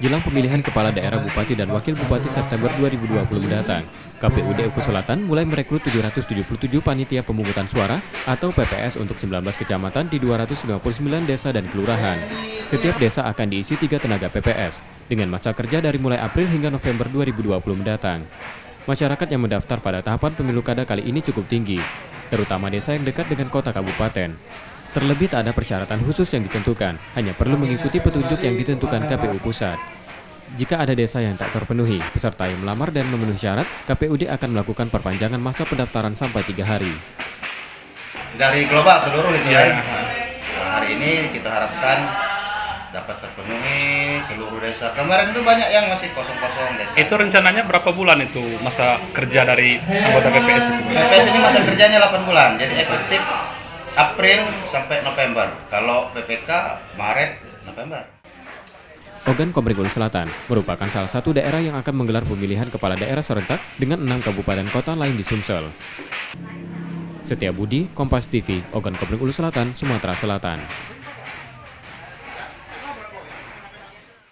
Jelang pemilihan Kepala Daerah Bupati dan Wakil Bupati September 2020 mendatang, KPUD Uku Selatan mulai merekrut 777 panitia pemungutan suara atau PPS untuk 19 kecamatan di 259 desa dan kelurahan. Setiap desa akan diisi 3 tenaga PPS, dengan masa kerja dari mulai April hingga November 2020 mendatang. Masyarakat yang mendaftar pada tahapan pemilu kada kali ini cukup tinggi, terutama desa yang dekat dengan kota kabupaten. Terlebih tak ada persyaratan khusus yang ditentukan, hanya perlu mengikuti petunjuk yang ditentukan KPU Pusat. Jika ada desa yang tak terpenuhi, peserta yang melamar dan memenuhi syarat, KPUD akan melakukan perpanjangan masa pendaftaran sampai 3 hari. Dari global seluruh itu ya. Nah, hari ini kita harapkan dapat terpenuhi seluruh desa. Kemarin itu banyak yang masih kosong-kosong desa. Itu rencananya berapa bulan itu masa kerja dari anggota PPS itu? PPS ini masa kerjanya 8 bulan, jadi efektif April sampai November. Kalau PPK Maret, November. Ogan Komering Ulu Selatan merupakan salah satu daerah yang akan menggelar pemilihan kepala daerah serentak dengan 6 kabupaten kota lain di Sumsel. Setia Budi, Kompas TV, Ogan Komering Ulu Selatan, Sumatera Selatan.